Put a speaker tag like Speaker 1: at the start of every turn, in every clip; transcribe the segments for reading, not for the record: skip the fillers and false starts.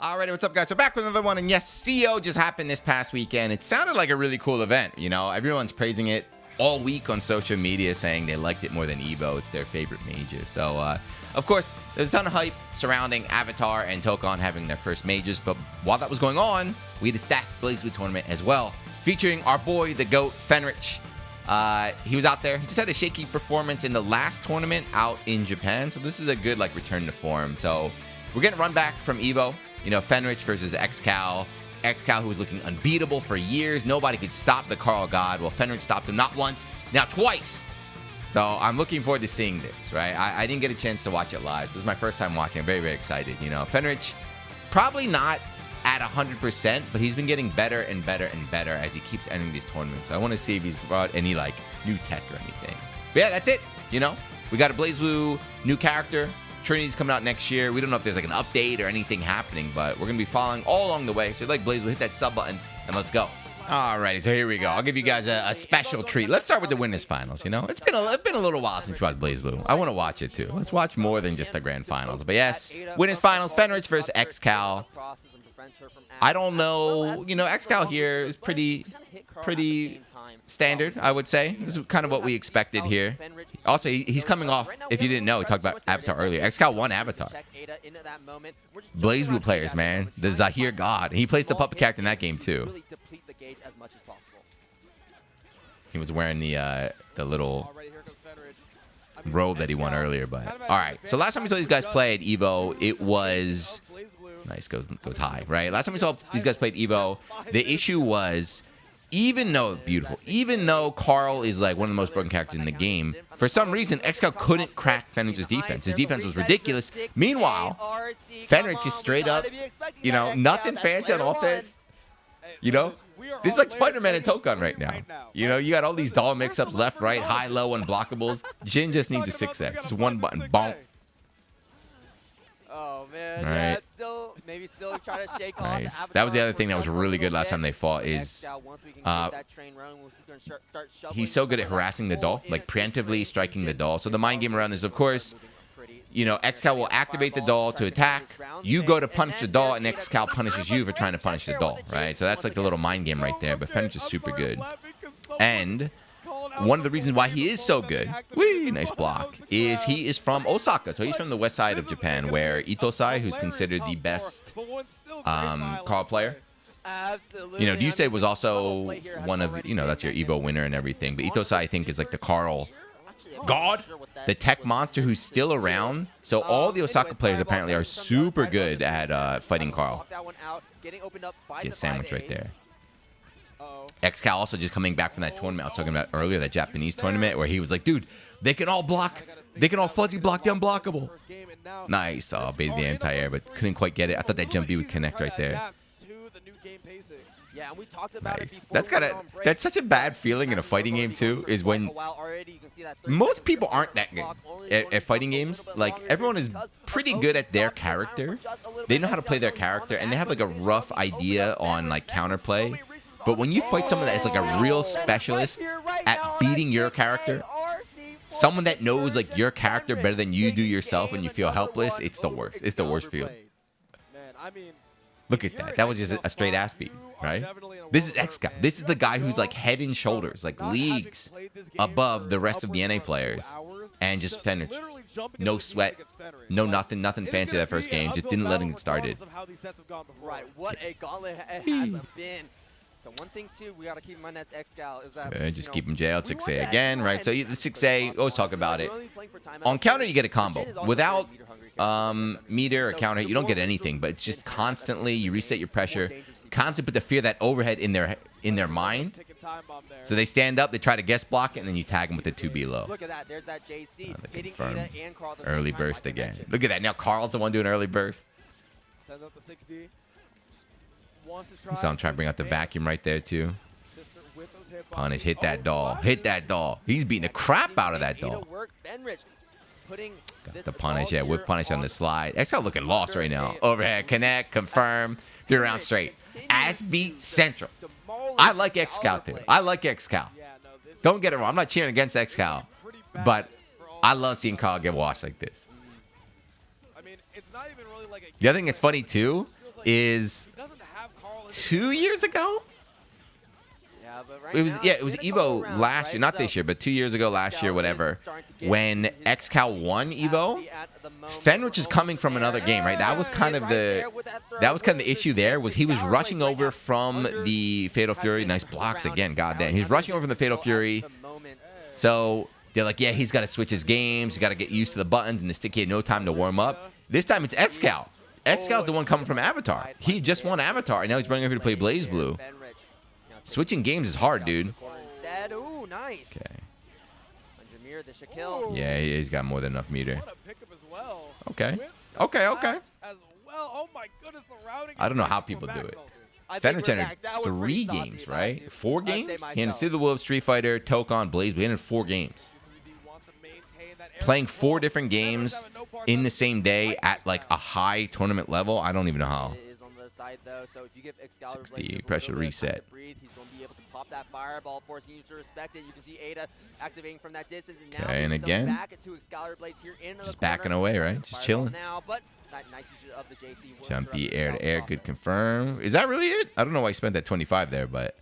Speaker 1: Alrighty, what's up, guys? So back with another one, and yes, CO just happened this past weekend. It sounded like a really cool event. You know, everyone's praising it all week on social media, saying they liked it more than Evo. It's their favorite major. So, of course, there's a ton of hype surrounding Avatar and Tokon having their first majors. But while that was going on, we had a stacked BlazBlue tournament as well, featuring our boy, the GOAT, Fenrich. He was out there. He just had a shaky performance in the last tournament out in Japan. So this is a good return to form. So we're getting run back from Evo. You know, Fenrich versus XCal. XCal, who was looking unbeatable for years. Nobody could stop the Carl God. Well, Fenrich stopped him not once, now twice. So I'm looking forward to seeing this, right? I didn't get a chance to watch it live. So this is my first time watching. I'm very, very excited. You know, Fenrich, probably not at 100%, but he's been getting better and better and better as he keeps entering these tournaments. So I want to see if he's brought any, new tech or anything. But yeah, that's it. You know, we got a BlazBlue new character. Trinity's coming out next year. We don't know if there's an update or anything happening, but we're going to be following all along the way. So if you like BlazBlue, hit that sub button and let's go. Alrighty, so here we go. I'll give you guys a special treat. Let's start with the winners finals. You know, it's been a little while since we watched BlazBlue. I want to watch it too. Let's watch more than just the grand finals. But yes, winners finals: Fenrich versus XCal. I don't know. You know, XCal here is pretty standard, I would say. This is kind of what we expected here. Also, he's coming off, if you didn't know, we talked about Avatar earlier. XCal won Avatar. BlazBlue players, man. The Zahir God. He plays the puppet character in that game, too. He was wearing the little robe that he won earlier. But all right, so last time we saw these guys play at Evo, it was... Nice, goes high, right? Last time we saw these guys play at Evo, the issue was... Even though Carl is one of the most broken characters in the game, for some reason, XCal couldn't crack Fenrich's defense. His defense was ridiculous. Meanwhile, Fenrich is straight up, you know, nothing fancy on offense. You know, this is like Spider-Man and Tokon right now. You know, you got all these doll mix-ups left, right, high, low, unblockables. Jin just needs a 6X. Just one button. Bonk.
Speaker 2: Oh, man.
Speaker 1: All right.
Speaker 2: Yeah, maybe still try to shake
Speaker 1: nice.
Speaker 2: off.
Speaker 1: That was the other thing that was really good last time they fought is he's so good at harassing the doll, preemptively striking the doll. So the mind game around this, of course, you know, XCal will activate the doll to attack. You go to punish the doll, and XCal punishes you for trying to punish the doll, right? So that's like the little mind game right there. But Fenrich is super good. And one of the reasons why he is so good, nice block, is he is from Osaka. So he's from the west side of Japan, where Itosai, who's considered the best Carl player.
Speaker 2: Absolutely.
Speaker 1: You know, Ryusei was also one of, you know, that's your Evo winner and everything. But Itosai, I think, is like the Carl God, the tech monster who's still around. So all the Osaka players apparently are super good at fighting Carl. Get sandwiched right there. XCal also just coming back from that tournament I was talking about earlier, that Japanese tournament, where he was like, dude, they can all block. They can all fuzzy block the unblockable. Nice. Oh, baited the anti-air, but couldn't quite get it. I thought that jump B would connect right there.
Speaker 2: Yeah, and we talked about
Speaker 1: nice. That's such a bad feeling in a fighting game too, is when most people aren't that good at fighting games. Like, everyone is pretty good at their character. They know how to play their character, and they have a rough idea on counterplay. But when you fight someone that is a real specialist at beating your character, someone that knows your character better than you do yourself and you feel helpless, it's the worst. It's the worst feeling. Look at that. That was just a straight ass beat, right? This is XCal. This is the guy who's head and shoulders, leagues above the rest of the NA players. And just Fenrich. No sweat. No nothing fancy that first game. Just didn't let him get started.
Speaker 2: Right. What a gauntlet it has been. So one thing, too, we got to keep in mind as XCal is that...
Speaker 1: just keep him jailed, 6A again, right? So the 6A, always talk about it. On counter, you get a combo. Without meter or counter, you don't get anything, but it's just constantly, you reset your pressure, constantly put the fear that overhead in their mind. So they stand up, they try to guest block it, and then you tag them with the 2B low.
Speaker 2: Look at that. There's that JC.
Speaker 1: Early burst again. Look at that. Now Carl's the one doing early burst.
Speaker 2: Sends up the 6D.
Speaker 1: So I'm trying to bring out the vacuum right there, too. Punish, hit that doll. Hit that doll. He's beating the crap out of that doll. Got the punish, yeah, whip punish on the slide. XCal looking lost right now. Overhead, connect, confirm, 3 rounds straight. Ass beat central. I like XCal, too. I like XCal. Don't get it wrong. I'm not cheering against XCal, but I love seeing Carl get washed like this. The other thing that's funny, too, is 2 years ago.
Speaker 2: Yeah, but right
Speaker 1: It was
Speaker 2: now,
Speaker 1: it was
Speaker 2: it's been a couple
Speaker 1: Evo
Speaker 2: rounds,
Speaker 1: last
Speaker 2: right?
Speaker 1: year, not
Speaker 2: So
Speaker 1: this year, but 2 years ago, last year,
Speaker 2: XCal
Speaker 1: whatever.
Speaker 2: is starting to get
Speaker 1: When
Speaker 2: his
Speaker 1: XCal won Evo,
Speaker 2: capacity at the moment.
Speaker 1: Fenrich is
Speaker 2: We're
Speaker 1: coming
Speaker 2: almost
Speaker 1: from
Speaker 2: there.
Speaker 1: another game, right? That was kind of
Speaker 2: Right
Speaker 1: the
Speaker 2: there with that throw.
Speaker 1: that was kind of the
Speaker 2: Look at
Speaker 1: issue
Speaker 2: this
Speaker 1: there
Speaker 2: mix.
Speaker 1: was he was
Speaker 2: XCal
Speaker 1: rushing
Speaker 2: right
Speaker 1: over
Speaker 2: now
Speaker 1: from
Speaker 2: under
Speaker 1: the Fatal
Speaker 2: has
Speaker 1: Fury.
Speaker 2: this
Speaker 1: Nice blocks
Speaker 2: round
Speaker 1: again, goddamn.
Speaker 2: down.
Speaker 1: He's
Speaker 2: Under
Speaker 1: rushing over from the Fatal
Speaker 2: at
Speaker 1: Fury.
Speaker 2: the moment.
Speaker 1: So they're like, yeah, he's got to switch his games. He's got to get used to the buttons and the stick. He had no time to warm up. This time it's XCal. XCal's the one coming from Avatar. He just won Avatar, and now he's bringing over to play Blaze Blue. Switching games is hard, dude.
Speaker 2: Instead, ooh, nice.
Speaker 1: Okay.
Speaker 2: Jameer, this should kill.
Speaker 1: Yeah, he's got more than enough meter.
Speaker 3: What a pickup as well.
Speaker 1: Okay.
Speaker 3: With
Speaker 1: Okay,
Speaker 3: the
Speaker 1: okay.
Speaker 3: laps as well. Oh my goodness, the routing.
Speaker 1: I don't know how
Speaker 3: is
Speaker 1: people
Speaker 3: back,
Speaker 1: do it.
Speaker 3: Salty.
Speaker 2: I think
Speaker 1: Fenrich
Speaker 2: we're
Speaker 1: entered
Speaker 2: back. That was
Speaker 1: 3
Speaker 2: pretty saucy,
Speaker 1: games,
Speaker 2: but I
Speaker 1: right?
Speaker 2: do-
Speaker 1: 4
Speaker 2: I'd say
Speaker 1: games? He
Speaker 2: myself.
Speaker 1: entered Steal the Wolves, Street Fighter, Tokon, Blaze. We entered 4 games.
Speaker 3: wants to maintain that air
Speaker 1: Playing 4
Speaker 3: control.
Speaker 1: different games
Speaker 3: Fenrich having no parts
Speaker 1: in
Speaker 3: of
Speaker 1: the
Speaker 3: it.
Speaker 1: same day at like a high tournament level. I don't even know how.
Speaker 2: It is on the side though, so if you give Excalibur
Speaker 1: 60,
Speaker 2: Blaze just a
Speaker 1: pressure
Speaker 2: little bit of time
Speaker 1: reset.
Speaker 2: to breathe, he's going to be able to pop that fireball, forcing you to respect it. You can see Ada activating from that distance, and now
Speaker 1: Okay, and
Speaker 2: being summoned
Speaker 1: again,
Speaker 2: back into Excalibur Blades here into
Speaker 1: just
Speaker 2: the corner.
Speaker 1: backing away, right?
Speaker 2: Gonna
Speaker 1: Just
Speaker 2: fireball
Speaker 1: chilling.
Speaker 2: now, but that nice use of the JC will
Speaker 1: Jumpy
Speaker 2: interrupt
Speaker 1: air
Speaker 2: the
Speaker 1: to air,
Speaker 2: scouting
Speaker 1: good
Speaker 2: process.
Speaker 1: confirm. Is that really it? I don't know why he spent that 25 there, but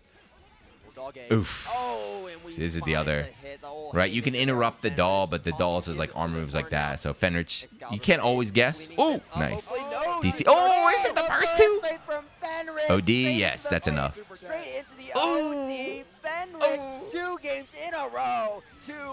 Speaker 2: Dog game.
Speaker 1: oof.
Speaker 2: Oh, and we
Speaker 1: This is the
Speaker 2: find
Speaker 1: other.
Speaker 2: hit, the whole
Speaker 1: Right, you can
Speaker 2: haymaker
Speaker 1: interrupt the
Speaker 2: from
Speaker 1: doll,
Speaker 2: Fenrich,
Speaker 1: but the
Speaker 2: tossing
Speaker 1: doll
Speaker 2: it
Speaker 1: says like
Speaker 2: into
Speaker 1: arm
Speaker 2: the
Speaker 1: moves like
Speaker 2: corner now.
Speaker 1: that. So Fenrich, you
Speaker 2: Excalibur
Speaker 1: can't
Speaker 2: Blades
Speaker 1: always guess.
Speaker 2: cleaning
Speaker 1: Oh,
Speaker 2: this up.
Speaker 1: nice.
Speaker 2: Hopefully no
Speaker 1: DC.
Speaker 2: DC.
Speaker 1: Oh, he hit the first 2.
Speaker 2: Blade from Fenrich.
Speaker 1: OD,
Speaker 2: Straight
Speaker 1: yes,
Speaker 2: into the
Speaker 1: that's
Speaker 2: face,
Speaker 1: enough.
Speaker 2: Straight into the
Speaker 1: Oh.
Speaker 2: OD. Fenrich,
Speaker 1: Oh.
Speaker 2: 2 games in a row.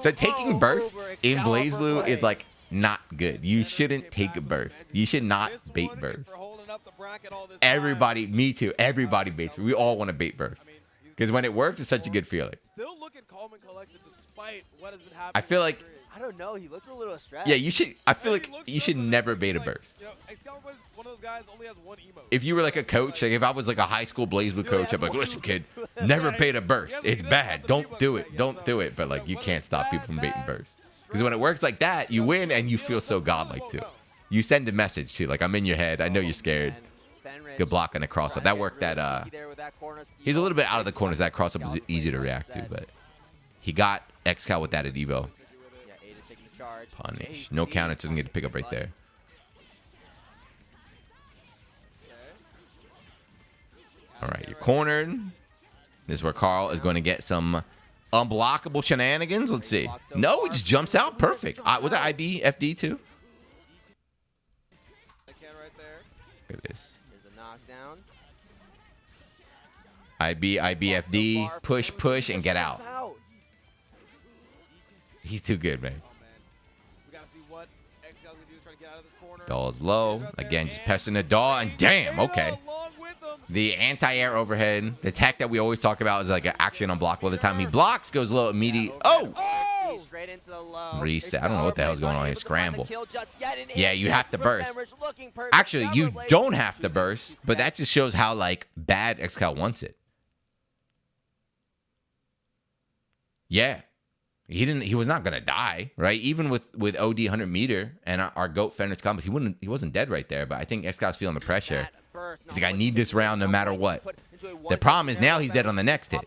Speaker 1: So taking bursts
Speaker 2: over
Speaker 1: in Blaze
Speaker 2: Excalibur
Speaker 1: Blue is
Speaker 2: Blades.
Speaker 1: like not good. You shouldn't take a burst. You should not
Speaker 3: This
Speaker 1: bait
Speaker 3: one is
Speaker 1: burst.
Speaker 3: for holding up the bracket all this time.
Speaker 1: Everybody, me too. Everybody baits. We all want to bait burst
Speaker 3: I mean, he's
Speaker 1: because when it works, it's such a good feeling.
Speaker 3: still looking calm and collected despite what has been happening.
Speaker 1: I feel like-
Speaker 3: in the street.
Speaker 2: I don't know. He looks a little stressed.
Speaker 1: Yeah, you should. I feel
Speaker 3: And
Speaker 1: like
Speaker 3: he looks
Speaker 1: you should
Speaker 3: good, but
Speaker 1: never
Speaker 3: he's
Speaker 1: bait a
Speaker 3: like,
Speaker 1: burst.
Speaker 3: You know, Excalibur is one of those guys only has one emote.
Speaker 1: If you were like a coach, like if I was like a high school Blaze Blue coach, I'm like, listen, kid, never bait a burst. It's bad. Don't do it. Don't do it. But like, you can't stop people from baiting bursts because when it works like that, you win and you feel so godlike too. You send a message too, like I'm in your head. I know you're scared.
Speaker 2: And Fenrich
Speaker 1: Good block and a cross up. That worked.
Speaker 2: really
Speaker 1: That
Speaker 2: sneaky there with that corner steal.
Speaker 1: he's a little bit out of the corners. That cross up was
Speaker 2: Excalibur
Speaker 1: easy to
Speaker 2: Blades, like
Speaker 1: react
Speaker 2: I
Speaker 1: to,
Speaker 2: said.
Speaker 1: but he got XCal with that at Evo.
Speaker 2: Yeah, Ada taking the charge.
Speaker 1: Punish. No counter, so doesn't get to pick up right there. All right, you're cornered. This is where Carl is going to get some unblockable shenanigans. Let's see. No, he just jumps out. Perfect. Was that IB, FD too?
Speaker 3: Right there.
Speaker 1: Look at this.
Speaker 2: Here's a knockdown.
Speaker 1: IB, FD, push, push, and get out. He's too good, man.
Speaker 3: Oh man, we gotta see what Excal's gonna do. Trying to get out of this corner.
Speaker 1: Doll's low. Again, just pestering the doll, and damn, okay.
Speaker 3: Along with them.
Speaker 1: The anti-air overhead, the tech that we always talk about is like actually unblockable. The time he blocks goes low immediate. Oh!
Speaker 2: Oh! Straight into the low.
Speaker 1: Reset. I don't know what the hell's going on here. Scramble. Yeah, you have to burst.
Speaker 2: Actually,
Speaker 1: Actually, you don't have to burst, but that just shows how like bad XCal wants it. Yeah. He was not gonna die, right? Even with OD 100 meter and our GOAT Fenrich combos, he wasn't dead right there, but I think XCal's feeling the pressure. He's like, I need this round no matter what. The problem is now he's dead on the next hit.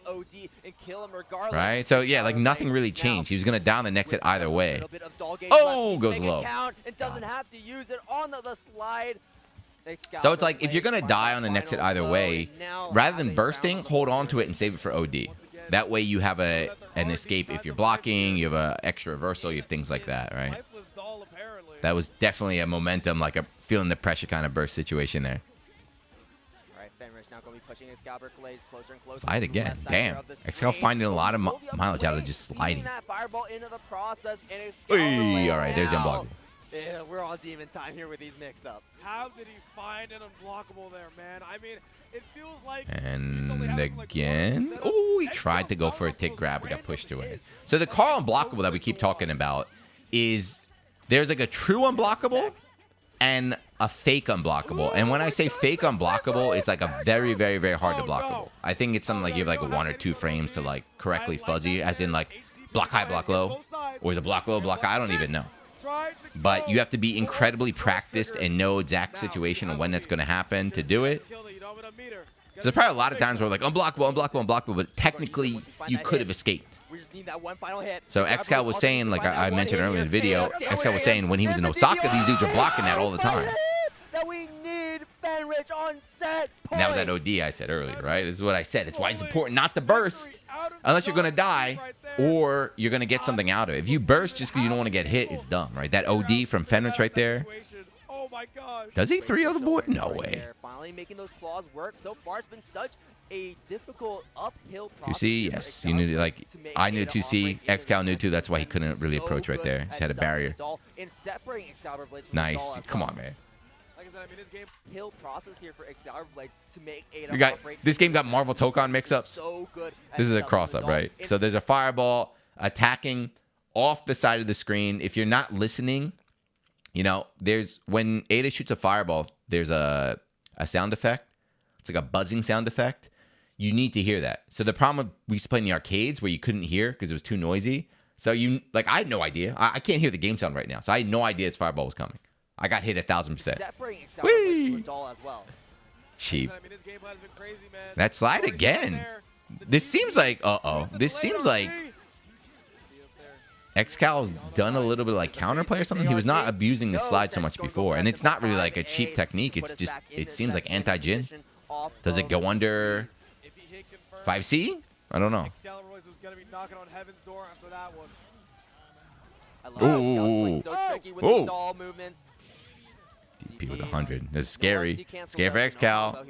Speaker 1: Right? So yeah, like nothing really changed. He was gonna die on the next hit either way. Oh, goes low.
Speaker 2: And doesn't have to use it on the slide.
Speaker 1: So it's like if you're gonna die on the next hit either way, rather than bursting, hold on to it and save it for OD. That way you have an escape if you're blocking, you have an extra reversal, you have things like that, right?
Speaker 3: Lifeless doll, apparently.
Speaker 1: That was definitely a momentum, like a feeling the pressure kind of burst situation there.
Speaker 2: All right, Fenrich now going to be pushing Excalibur Blaze closer and closer.
Speaker 1: Slide
Speaker 2: to the
Speaker 1: again.
Speaker 2: left side
Speaker 1: Damn.
Speaker 2: here of the
Speaker 1: XCal
Speaker 2: screen.
Speaker 1: finding a lot of
Speaker 2: Will the
Speaker 1: mileage out of
Speaker 2: Blaze
Speaker 1: just
Speaker 2: feeding
Speaker 1: sliding.
Speaker 2: that fireball into the process, and
Speaker 1: Oy,
Speaker 2: Excalibur
Speaker 1: all right, there's the
Speaker 2: now.
Speaker 1: unblockable.
Speaker 2: Yeah, we're on demon time here with these mix-ups.
Speaker 3: How did he find an unblockable there, man? I mean, it feels like
Speaker 1: And again. Oh, he tried to go for a tick grab, but got pushed away. So the Carl unblockable that we keep talking about is there's like a true unblockable and a fake unblockable. And when I say fake unblockable, it's like a very, very, very hard to blockable. I think it's something like you have like 1 or 2 frames to like correctly fuzzy, as in like block high, block low, or is it block low, block high? I don't even know. But you have to be incredibly practiced and know exact situation and when that's going to happen to do it. So there's probably a lot of times where like unblockable, unblockable, unblockable, but technically you could have escaped.
Speaker 2: We just need that one final hit.
Speaker 1: So XCal was saying, like I mentioned earlier in the video, XCal was saying when he was in Osaka, these dudes are blocking that all the time.
Speaker 2: That we need Fenrich on set point.
Speaker 1: Now that OD I said earlier, right? This is what I said. It's why it's important not to burst unless you're going to die or you're going to get something out of it. If you burst just because you don't want to get hit, it's dumb, right? That OD from Fenrich right there.
Speaker 3: Oh my gosh.
Speaker 1: Does he 3-0 the board? No way.
Speaker 2: There. Finally making those claws work. So far, it's been such a difficult uphill process.
Speaker 1: You see, yes, you knew, like, I knew 2C, XCal knew too. That's why he couldn't really approach right there. Just had a barrier. Nice. Come on, man.
Speaker 3: Like I said, I mean, this game
Speaker 2: Hill process here for Excalibur Blades to make
Speaker 1: This game got Marvel Tokon mix-ups.
Speaker 2: So good.
Speaker 1: This is a cross-up, right? So there's a fireball attacking off the side of the screen. If you're not listening, you know, when Ada shoots a fireball, there's a sound effect. It's like a buzzing sound effect. You need to hear that. So the problem we used to play in the arcades where you couldn't hear because it was too noisy. So I had no idea. I can't hear the game sound right now. So I had no idea this fireball was coming. I got hit 1,000%. Whee! Cheap.
Speaker 3: I mean, this game has been crazy, man.
Speaker 1: That slide again. This seems like, This seems like XCal's done a little bit of like counterplay or something. He was not abusing the slide so much before. And it's not really like a cheap technique. It's just, it seems like anti-Jin. Does it go under 5C? I don't know.
Speaker 3: Excalibur was going to be knocking on heaven's door after that one.
Speaker 1: Ooh.
Speaker 2: So tricky with the stall movements.
Speaker 1: DP with 100. This is scary. Scary for XCal.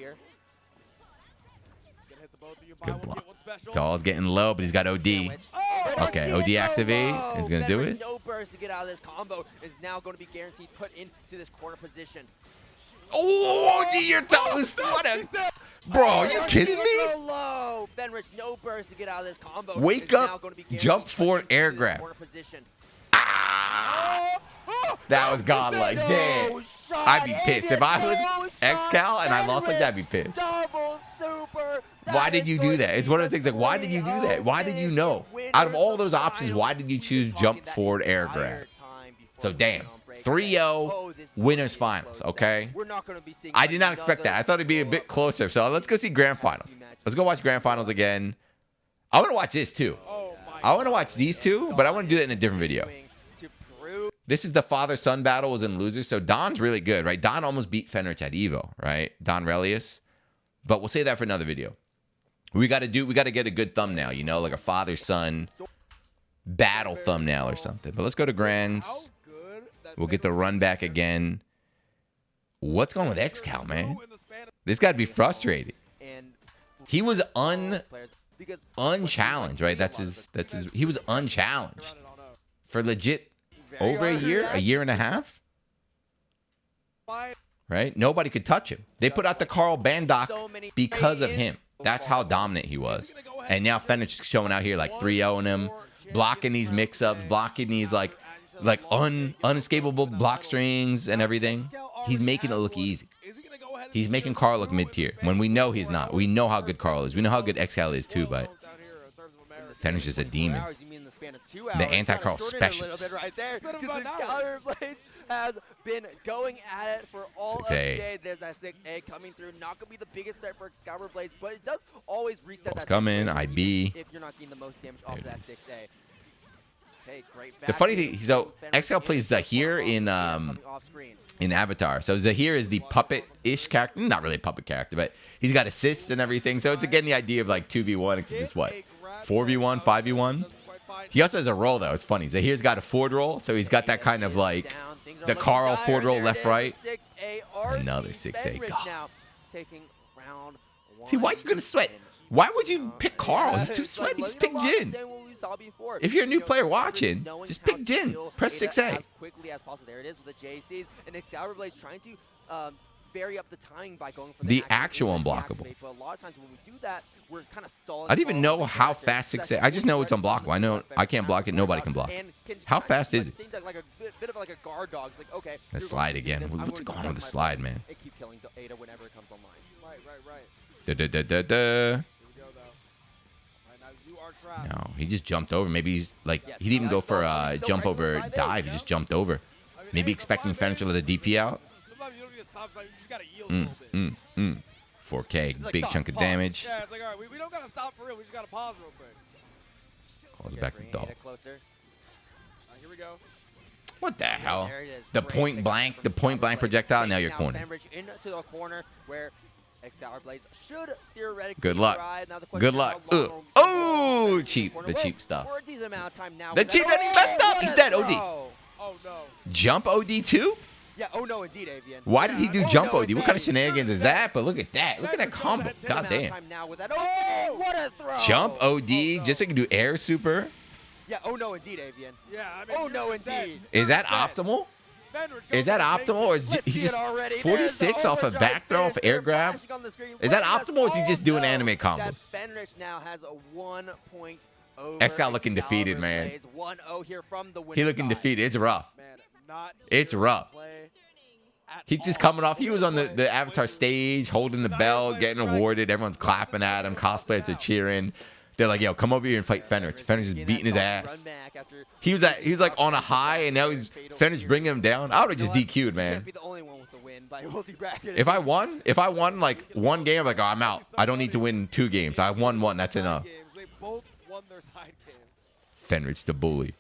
Speaker 1: Good block. Doll's getting low, but he's got OD. Okay, OD activate. He's going to do it.
Speaker 2: No burst to get out of this combo is now going to be guaranteed put into this corner position.
Speaker 1: Oh, OD, you're toast. What a... Bro, are you kidding me?
Speaker 2: Fenrich, no burst to get out of this combo.
Speaker 1: Wake up, jump forward, air grab. That was godlike. Damn. I'd be pissed. If I was XCal and I lost like that, I'd be pissed. Why did you do that? It's one of the things like, why did you do that? Why did you know? Out of all those options, why did you choose jump forward air grab? So damn. 3-0 winners finals, okay? I did not expect that. I thought it'd be a bit closer. So let's go see grand finals. Let's go watch grand finals again. I want to watch this too. I want to watch these two, but I want to do that in a different video. This is the father-son battle was in losers. So Don's really good, right? Don almost beat Fenrich at Evo, right? Don Relius. But we'll save that for another video. We got to get a good thumbnail, you know, like a father-son battle thumbnail or something. But let's go to grands. We'll get the run back again. What's going with XCal, man? This got to be frustrating. He was unchallenged, right? That's his. He was unchallenged for legit over a year and a half. Right? Nobody could touch him. They put out the Carl Bandock because of him. That's how dominant he was. And now Fenrich is showing out here like 3-0-ing him, blocking these mix-ups, blocking these like unescapable block strings and everything. He's making it look easy. He's making Carl look mid-tier when we know he's not. We know how good Carl is. We know how good XCal is too, but Fenrich is a demon. The anti-Carl specialist.
Speaker 2: Excalibur Blades has been going at it for all of today. There's that 6A coming through. Not going to be the biggest threat for Excalibur Blades, but it does always reset that
Speaker 1: coming, IB.
Speaker 2: If you're not getting the most damage off of that 6A. Hey, great
Speaker 1: the funny thing, so XCal plays Zahir in Avatar. So Zahir is the puppet-ish character. Not really a puppet character, but he's got assists and everything. So it's again the idea of like 2v1, except it's what? 4v1, 5v1? He also has a roll, though. It's funny. Zahir's got a forward roll, so he's got that kind of like the Carl forward roll left, right. Another 6A. God. See, why are you going to sweat? Why would you pick Carl? He's too sweaty. Just pick Jin. If you're a new player watching, just pick Jin. Press 6A.
Speaker 2: As quickly as possible. There it is with the JCs. And Excalibur Blades trying to vary up the timing by going for
Speaker 1: the actual unblockable.
Speaker 2: But a lot of times when we do that, we're kind of stalling.
Speaker 1: I don't even know how fast 6A. I just know it's unblockable. I know I can't block it. Nobody can block it. How fast is it?
Speaker 2: Seems like a bit of like a guard dog. It's like, okay.
Speaker 1: That slide again. What's going on with the slide, man?
Speaker 2: It keep killing Ada whenever it comes online.
Speaker 1: Right. No, he just jumped over. Maybe he's like, he didn't even go for a jump over dive. He just jumped over. Maybe expecting Fenrich to let a DP out. 4K, big chunk of damage.
Speaker 3: Yeah, it's like, all right, we don't got to stop for real. We just got to pause real quick.
Speaker 1: Calls it back to Doll.
Speaker 2: Closer.
Speaker 3: Here we go.
Speaker 1: What the hell?
Speaker 2: There it is.
Speaker 1: The
Speaker 2: Great
Speaker 1: point
Speaker 2: pickup
Speaker 1: blank,
Speaker 2: from
Speaker 1: the point blank
Speaker 2: Sour Blades.
Speaker 1: projectile. Now
Speaker 2: Taking
Speaker 1: you're
Speaker 2: down
Speaker 1: cornered.
Speaker 2: Fenrich into the corner where XCal Blades should theoretically
Speaker 1: Good luck.
Speaker 2: ride. Now the question
Speaker 1: Good
Speaker 2: is
Speaker 1: luck.
Speaker 2: how long
Speaker 1: Oh,
Speaker 2: will
Speaker 1: cheap.
Speaker 2: corner
Speaker 1: The
Speaker 2: will.
Speaker 1: cheap stuff.
Speaker 2: For a decent amount of time now.
Speaker 1: The cheap ending messed up.
Speaker 2: What
Speaker 1: He's
Speaker 2: a
Speaker 1: dead.
Speaker 2: throw.
Speaker 1: OD.
Speaker 3: Oh no.
Speaker 1: Jump OD too?
Speaker 2: Yeah, oh no, indeed, Avian.
Speaker 1: Why did he do
Speaker 2: Oh,
Speaker 1: jump
Speaker 2: no,
Speaker 1: OD? What kind of
Speaker 2: indeed.
Speaker 1: shenanigans is that? But look at that. Look at that combo.
Speaker 2: Good
Speaker 1: God
Speaker 2: amount of
Speaker 1: damn.
Speaker 2: time now with that. Oh, what a throw.
Speaker 1: Jump OD
Speaker 3: no.
Speaker 1: just so you can do air super.
Speaker 2: Yeah, oh no, indeed, Avian.
Speaker 3: Yeah, I mean,
Speaker 2: Oh no,
Speaker 3: you're dead.
Speaker 2: indeed.
Speaker 1: Is that
Speaker 3: You're dead.
Speaker 1: optimal?
Speaker 3: Fenrich
Speaker 1: Is
Speaker 3: goes
Speaker 1: that
Speaker 3: and takes
Speaker 1: optimal,
Speaker 3: it.
Speaker 1: or is
Speaker 2: Let's
Speaker 1: he
Speaker 2: see
Speaker 1: just
Speaker 2: it already.
Speaker 1: 46 off a back throw off air grab? Is that optimal, or is he just doing anime combos?
Speaker 2: Fenrich now has a 1 point over.
Speaker 1: XCal looking defeated, man.
Speaker 2: It's 1-0 here from the winner.
Speaker 1: He looking defeated. It's rough.
Speaker 3: Man, not
Speaker 1: It's
Speaker 3: here
Speaker 1: rough.
Speaker 3: to play at
Speaker 1: He's just
Speaker 3: all.
Speaker 1: coming off. He was on the Avatar stage, holding the belt, getting awarded. Everyone's clapping at him. Cosplayers are cheering. They're like, "Yo, come over here and fight Fenrich." Fenrich is beating his ass. He was like on a high, and now he's Fenrich bringing him down. I would have just DQ'd, man. If I won like one game, I'm like, oh, I'm out. I don't need to win 2 games. I won 1. That's enough.
Speaker 3: They both won their side game.
Speaker 1: Fenrich the bully.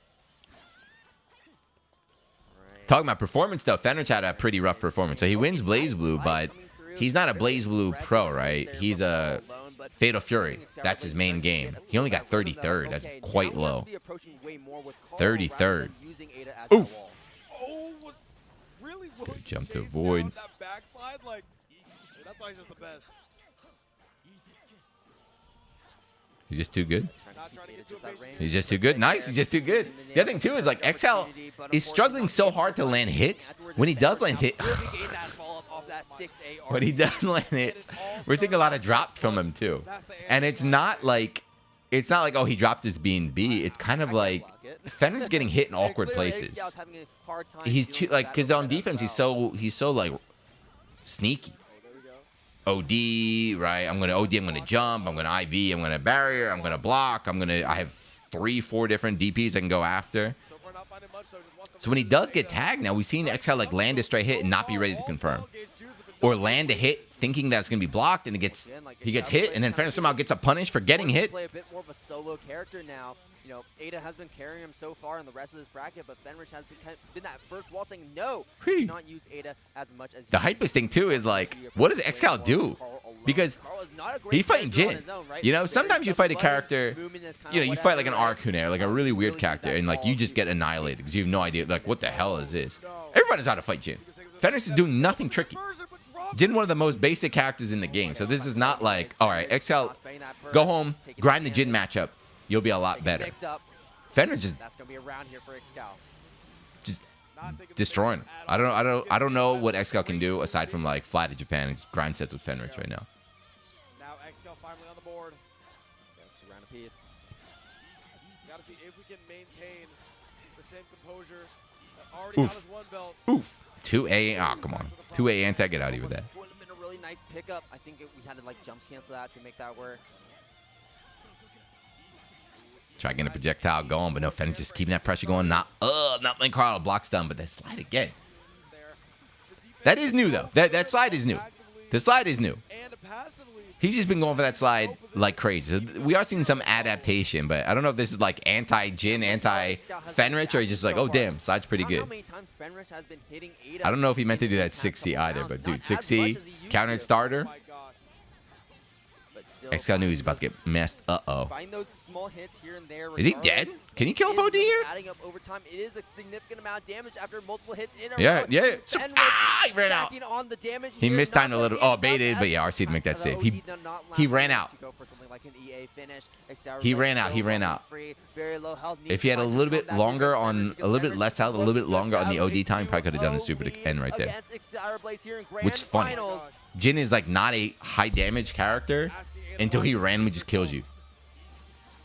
Speaker 1: Talking about performance stuff, Fenrich had a pretty rough performance. So he wins Blaze Blue, but he's not a Blaze Blue pro, right? He's a Fatal Fury. That's his main game. He only got 33rd. That's quite low. 33rd. Oof.
Speaker 3: Oh, was really willing
Speaker 1: Good jump to
Speaker 3: chase
Speaker 1: avoid.
Speaker 3: down that backslide. Like, that's why he's just the best.
Speaker 1: He's just too good.
Speaker 3: Not trying to get too impatient.
Speaker 1: He's just too good. Nice. He's just too good. The other thing, too, is like XCal is struggling so hard to land hits. When he does land hits, when he does land hits, we're seeing a lot of drops from him, too. And it's not like, oh, he dropped his B&B. It's kind of like Fenrich's getting hit in awkward places. He's like, because on defense, he's so like sneaky. OD, right? I'm gonna OD. I'm gonna jump. I'm gonna IV. I'm gonna barrier. I'm gonna block. I have 3-4 different DPs I can go after.
Speaker 3: So far not finding much, so just wants to
Speaker 1: So when he does get tagged, now we've seen XCal like land a straight hit and not be ready to confirm, or land a hit thinking that it's gonna be blocked and he gets hit, and then Fenrich somehow gets a punish for getting hit.
Speaker 2: Play a bit more of a solo character now. You know, Ada has been carrying him so far in the rest of this bracket, but Fenrich has been that first wall saying no. Do not use Ada as much as
Speaker 1: The hypest thing too is like, what does XCal do? Because he's fighting Jin. You know, sometimes you fight a character, you know, you fight like an Arcunair, like a really weird character, and like you just get annihilated because you have no idea, like, what the hell is this? Everybody knows how to fight Jin. Fenrich is doing nothing tricky. Jin, one of the most basic characters in the game, so this is not like, all right, XCal, go home, grind the Jin matchup, you'll be a lot better. Fenrich is
Speaker 2: That's gonna be around here for XCal.
Speaker 1: just destroying. I don't know what XCal can do aside from like fly to Japan and grind sets with Fenrich right now.
Speaker 3: Now XCal finally on the board.
Speaker 2: Yes, round a piece.
Speaker 3: Gotta see if we can maintain the same composure. Already got his 1 belt.
Speaker 1: Oof. 2A. Oh, come on. 2A anti. Get out of here with that.
Speaker 2: Would have been a really nice pickup. I think we had to like jump cancel that to make that work.
Speaker 1: Try getting a projectile going, but no, Fenrich just keeping that pressure going. Not letting Carl block stun, but that slide again. That is new, though. That slide is new. The slide is new.
Speaker 3: And passively,
Speaker 1: He's just been going for that slide like crazy. So we are seeing some adaptation, but I don't know if this is like anti-Jin, anti-Fenrich, or he's just like, oh, damn, slide's pretty good. I don't know if he meant to do that 6C either, but dude, 6C, countered starter.
Speaker 3: my God.
Speaker 1: XCal knew he was about to get messed. Uh-oh.
Speaker 2: Find those small hits here and there.
Speaker 1: Is he dead? Can you kill FOD here?
Speaker 2: Adding up over time, it is a significant amount of damage after multiple hits in a
Speaker 1: Yeah,
Speaker 2: row.
Speaker 1: yeah. So,
Speaker 2: Fenrich
Speaker 1: he ran out.
Speaker 2: stacking on the damage
Speaker 1: He
Speaker 2: here,
Speaker 1: missed
Speaker 2: not
Speaker 1: time a
Speaker 2: gonna
Speaker 1: little.
Speaker 2: be
Speaker 1: Oh,
Speaker 2: enough
Speaker 1: baited, but
Speaker 2: as
Speaker 1: yeah, RC did make that
Speaker 2: the
Speaker 1: save.
Speaker 2: OD
Speaker 1: He
Speaker 2: did not
Speaker 1: he
Speaker 2: last
Speaker 1: ran
Speaker 2: long
Speaker 1: out.
Speaker 2: to go for something like an EA finish. XCal
Speaker 1: He
Speaker 2: Blades
Speaker 1: ran out. He
Speaker 2: still
Speaker 1: ran
Speaker 2: rolling
Speaker 1: out.
Speaker 2: free, very low health, needs
Speaker 1: If he had
Speaker 2: to
Speaker 1: a
Speaker 2: find
Speaker 1: little
Speaker 2: his
Speaker 1: bit
Speaker 2: comeback
Speaker 1: longer
Speaker 2: here.
Speaker 1: on, a little bit less health, a little bit longer on the OD time, probably could have done a super end right there.
Speaker 2: Against XCal Blades here in grand
Speaker 1: Which is funny.
Speaker 2: finals.
Speaker 1: Jin is like not a high damage character until he randomly just kills you.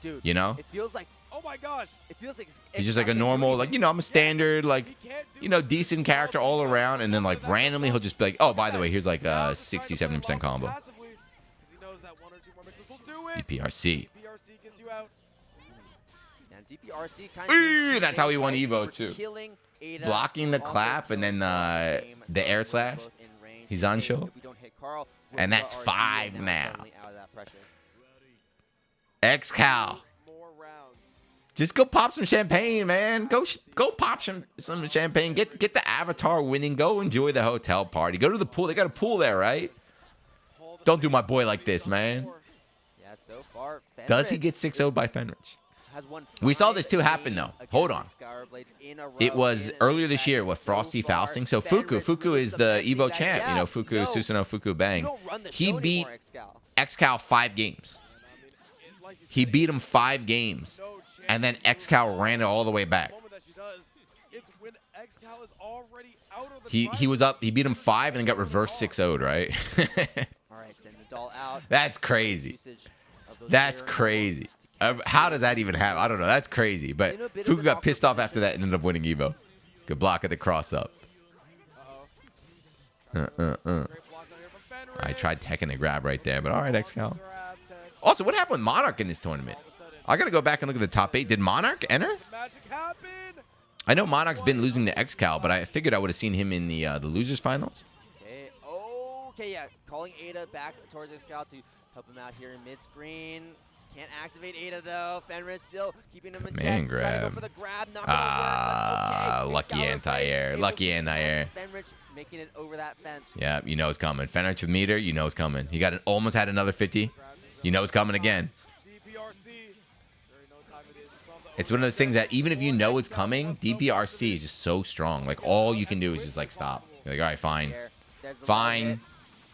Speaker 2: Dude,
Speaker 1: You know?
Speaker 2: it feels like
Speaker 3: Oh my gosh.
Speaker 2: it feels like
Speaker 1: He's just like a
Speaker 2: can't do
Speaker 1: normal,
Speaker 2: anything.
Speaker 1: like, you know, I'm a standard, like,
Speaker 3: He can't do
Speaker 1: you know,
Speaker 3: it.
Speaker 1: decent character all around, and then like randomly he'll just be like, oh, by the way, here's like a 60-70% combo.
Speaker 3: Passively, 'cause he knows that 1 or 2 more mixes will do it.
Speaker 1: DPRC.
Speaker 3: DPRC gets you out.
Speaker 2: And DPRC kind
Speaker 1: Ooh,
Speaker 2: of
Speaker 1: that's how he won Evo, too.
Speaker 2: Killing Ada,
Speaker 1: Blocking the
Speaker 2: also
Speaker 1: clap and then
Speaker 2: killing
Speaker 1: the air slash.
Speaker 2: both in range.
Speaker 1: He's on
Speaker 2: If
Speaker 1: show.
Speaker 2: we don't hit Carl,
Speaker 1: And
Speaker 2: we'll
Speaker 1: that's
Speaker 2: put RC
Speaker 1: 5
Speaker 2: and
Speaker 1: now.
Speaker 2: suddenly out of that pressure.
Speaker 1: XCal.
Speaker 3: More rounds.
Speaker 1: Just go pop some champagne, man. Go pop some champagne. Get the avatar winning. Go enjoy the hotel party. Go to the pool. They got a pool there, right? Don't do my boy like this, man.
Speaker 2: Yeah, so far,
Speaker 1: Does he get 6-0'd by Fenrich? We saw this too happen, though. Hold on. It was earlier this year with Frosty Fausting. So Fuku is the Evo champ. You know, Susanoo Fuku Bang. He beat XCal 5 games. He beat him 5 games. And then XCal ran it all the way back. He was up. He beat him 5 and then got reverse 6-0'd, right? That's crazy. That's crazy. How does that even happen? I don't know. That's crazy. But Fuku got pissed off after that and ended up winning Evo. Good block at the cross up. I tried teching a grab right there, but all right, XCal. Also, what happened with Monarch in this tournament? I got to go back and look at the top 8. Did Monarch enter? I know Monarch's been losing to XCal, but I figured I would have seen him in the losers finals.
Speaker 2: Okay, yeah. Calling Ada back towards XCal to help him out here in mid-screen. Can't activate Ada, though. Fenrich still keeping him in check.
Speaker 1: Grab.
Speaker 2: For the grab. Not gonna work. Okay.
Speaker 1: Lucky anti-air. Lucky anti-air.
Speaker 2: Fenrich making it over that fence.
Speaker 1: Yeah, you know it's coming. Fenrich with meter, you know it's coming. He got almost had another 50. You know it's coming again. It's one of those things that even if you know it's coming, DPRC is just so strong. Like, all you can do is just, like, stop. You're like, all right, fine. Fine.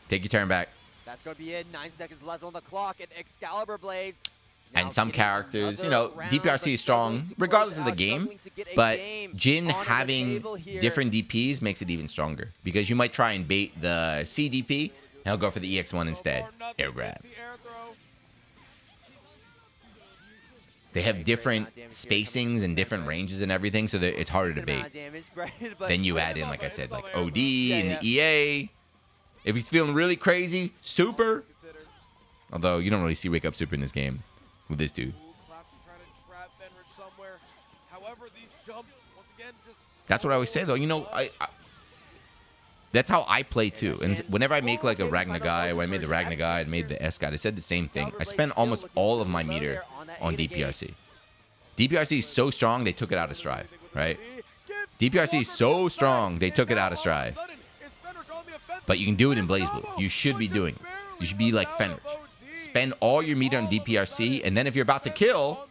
Speaker 1: Take your turn back.
Speaker 2: That's going to be it. 9 seconds left on the clock. And Excalibur Blades.
Speaker 1: And some characters, you know, DPRC is strong regardless of the game. But Jin having different DPs makes it even stronger. Because you might try and bait the CDP, and he'll go for the EX1 instead. Air grab. They have different spacings and different ranges and everything, so that it's harder to bait. Then you add in, like I said, like OD and the EA. If he's feeling really crazy, super. Although you don't really see wake up super in this game with this dude. That's what I always say, though. You know, that's how I play too. And whenever I make like a Ragnar guy, when I made the Ragnar guy, I made the S guy, I said the same thing. I spend almost all of my meter on DPRC. DPRC is so strong, they took it out of stride, right? DPRC is so strong, they took it out of stride. But you can do it in Blaze Blue. You should be doing it. You should be like Fenrich. Spend all your meter on DPRC, and then if you're about to kill,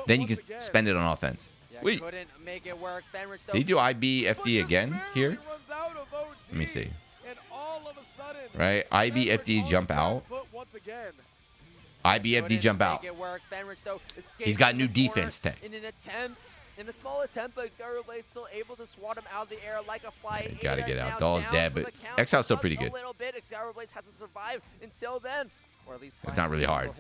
Speaker 1: then you can spend it on offense. Wait. Did he do IBFD again here? Let me see. Right? IBFD jump out. IBFD jump out. He's got new defense tech.
Speaker 2: In a small attempt, but Garblade still able to swat him out of the air like a fly.
Speaker 1: Yeah, gotta get out. Doll's dead, but XCal's still pretty good.
Speaker 2: Garblade has to survive until then. Or at least
Speaker 1: it's not really hard.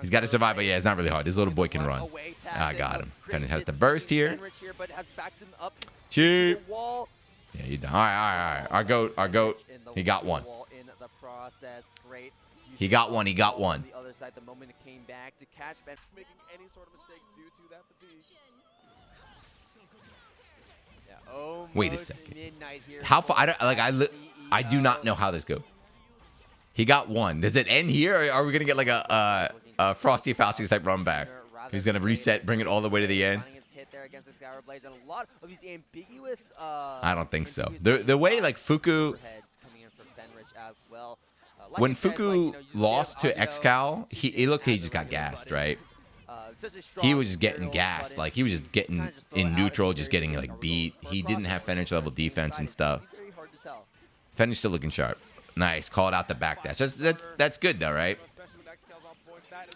Speaker 1: He's got to survive, but yeah, it's not really hard. This little boy can run. I got him. Fenrich has the burst here. Cheap. Yeah, you done. All right. Our goat. He got one. He got one. He got one.
Speaker 2: The other side, the moment it came back to catch Ben,
Speaker 3: making any sort of mistakes due to that fatigue.
Speaker 1: Wait a second. How far? I do not know how this goes. He got one. Does it end here, or are we gonna get like a Frosty Fausty type run back? He's gonna reset, bring it all the way to the end. I don't think so. The way like Fuku, when Fuku lost to XCal, he looked he just got gassed, right? He was just getting gassed. Like, he was just getting in neutral, just getting, like, beat. He didn't have Fenrich level defense and stuff. Fenrich's still looking sharp. Nice. Called out the backdash. That's good, though, right?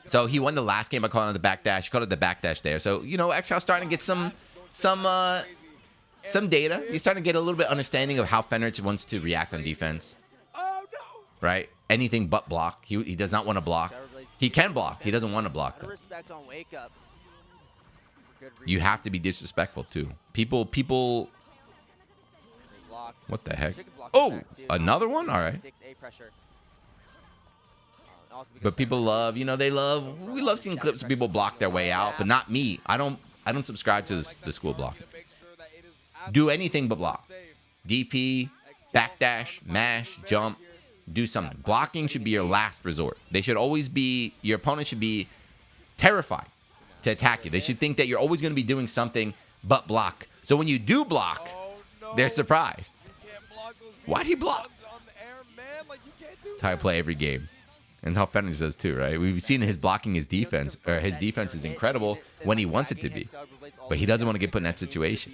Speaker 1: So, he won the last game by calling out the backdash. He called it the backdash there. So, you know, XCal's starting to get some data. He's starting to get a little bit understanding of how Fenrich wants to react on defense. Right? Anything but block. He does not want to block. He can block. He doesn't want to block, though. You have to be disrespectful, too. People... What the heck? Oh! Another one? All right. But people love... You know, we love seeing clips of people block their way out, but not me. I don't subscribe to the school block. Do anything but block. DP, backdash, mash, jump. Do something. Blocking should be your last resort. They should always be... Your opponent should be terrified to attack you. They should think that you're always going to be doing something but block. So when you do block, they're surprised. Why'd he block? That's how I play every game. And how Fenrich does too, right? We've seen his blocking his defense, or his defense is incredible when he wants it to be. But he doesn't want to get put in that situation.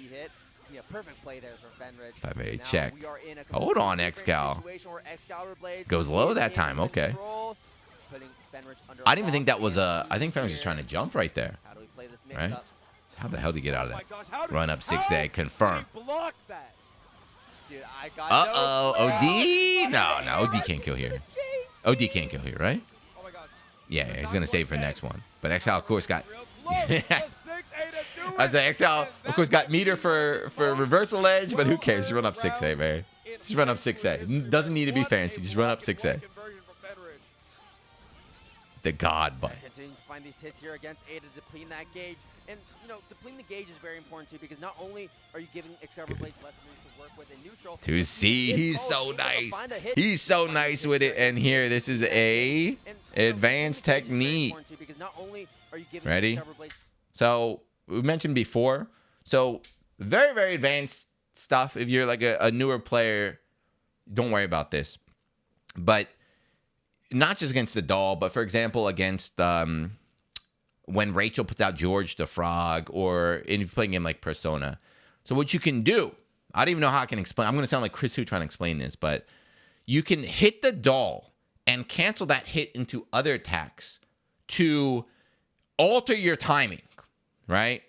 Speaker 2: Perfect play there for Fenrich.
Speaker 1: 5A check. Hold on, XCal. Goes low that time. Okay. I didn't even think that was a... I think Fenrich was trying to jump right there. Right? How the hell did he get out of that? Run up 6A. Confirm. Uh-oh. OD? No. OD can't kill here. OD can't kill here, right? Yeah, he's going to save for the next one. But XCal, of course, got... As an XCal, of course, got meter for reversal edge, but who cares? Just run up 6A, man. Just run up 6A. Doesn't need to be fancy. Just run up 6A. The God button.
Speaker 2: Continuing to find these hits here against A to deplete that gauge. And, you know, depleting the gauge is very important, too, because not only are you giving XCal Blades less moves to work with in neutral.
Speaker 1: To see, he's so nice. He's so nice with it. And here, this is a advanced technique. Ready? So... we mentioned before, so very, very advanced stuff. If you're like a newer player, don't worry about this. But not just against the doll, but for example, against when Rachel puts out George the Frog, or if you're playing a game like Persona. So what you can do, I don't even know how I can explain. I'm going to sound like Chris Hu trying to explain this, but you can hit the doll and cancel that hit into other attacks to alter your timing. Right?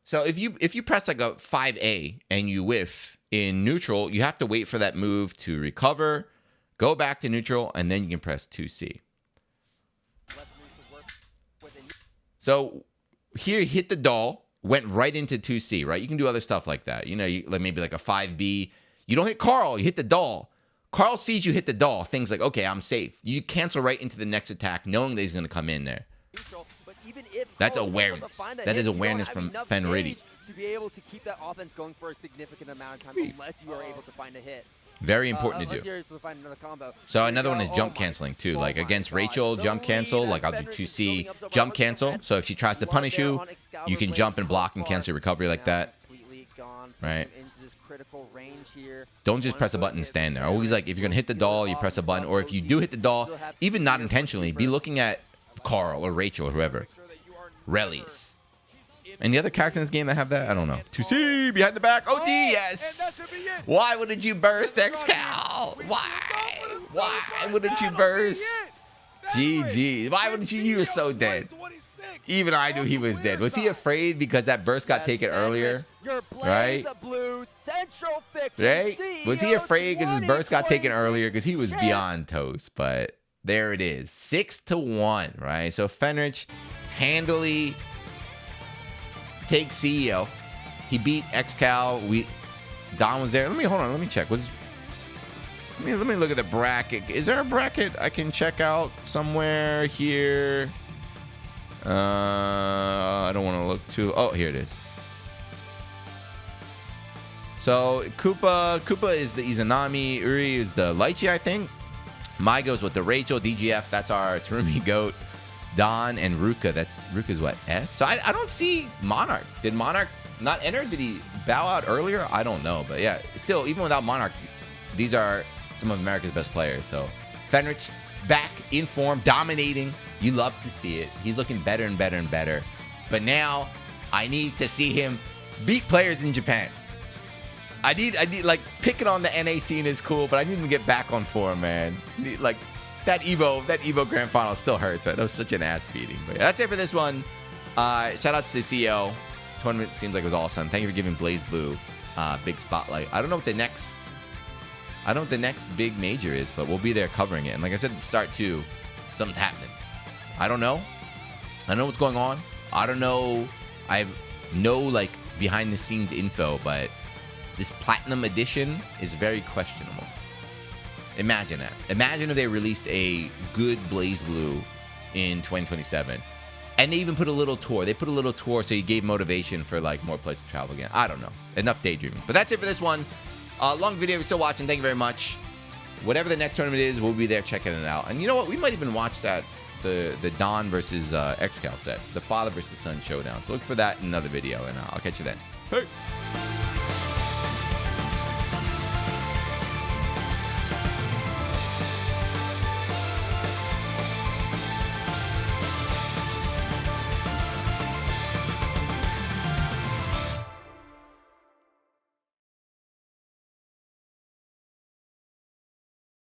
Speaker 1: So if you press like a 5A and you whiff in neutral, you have to wait for that move to recover, go back to neutral, and then you can press 2C. So here, hit the doll, went right into 2C, right? You can do other stuff like that. You know, like maybe like a 5B. You don't hit Carl, you hit the doll. Carl sees you hit the doll, thinks like, okay, I'm safe. You cancel right into the next attack, knowing that he's going to come in there. That's awareness. That is awareness from Fenrich.
Speaker 2: To be able to keep that offense going for a significant amount of time, unless you are able to find a hit.
Speaker 1: Very important to do.
Speaker 2: You're able to find another combo.
Speaker 1: So another one is jump canceling too. Like against Rachel, jump cancel. Like I'll do 2C, jump cancel. So if she tries to punish you, you can jump and block and cancel your recovery like that. Right. Don't just press a button and stand there. Always like if you're gonna hit the doll, you press a button. Or if you do hit the doll, even not intentionally, be looking at Carl or Rachel or whoever. Relies. And the other characters in this game that have that, I don't know. 2C, behind the back. OD, yes. Why wouldn't you burst, XCal? Why wouldn't you burst? GG. Why wouldn't you? You were so dead. Even I knew he was dead. Was he afraid because that burst got taken earlier? Right? Right? Was he afraid because his burst got taken earlier? Because he was beyond toast. But there it is. 6-1, right? So Fenrich handily takes CEO. He beat XCal. Don was there. Hold on. Let me check. Let me look at the bracket. Is there a bracket I can check out somewhere here? I don't want to look too. Oh, here it is. So Koopa is the Izanami. Uri is the Lychee, I think. Mai goes with the Rachel. DGF, that's our Terumi Goat. Don and Ruka. Ruka's what, S? So I don't see Monarch. Did Monarch not enter? Did he bow out earlier? I don't know. But yeah, still, even without Monarch, these are some of America's best players. So Fenrich back in form, dominating. You love to see it. He's looking better and better and better. But now I need to see him beat players in Japan. I need like picking on the NA scene is cool, but I need him to get back on form, man. Like that Evo Grand Final still hurts, right? That was such an ass beating. But yeah, that's it for this one. Shout out to the CEO. Tournament seems like it was awesome. Thank you for giving Blaze Blue big spotlight. I don't know what the next big major is, but we'll be there covering it. And like I said at the start too, something's happening. I don't know. I don't know what's going on. I don't know. I have no like behind the scenes info, but this Platinum Edition is very questionable. Imagine that. Imagine if they released a good Blaze Blue in 2027. And they even put a little tour. They put a little tour so you gave motivation for like more places to travel again. I don't know. Enough daydreaming. But that's it for this one. Long video. If you're still watching, thank you very much. whatever the next tournament is, we'll be there checking it out. And you know what? We might even watch that the Don versus XCal set, the father versus son showdown. So look for that in another video, and I'll catch you then. Peace.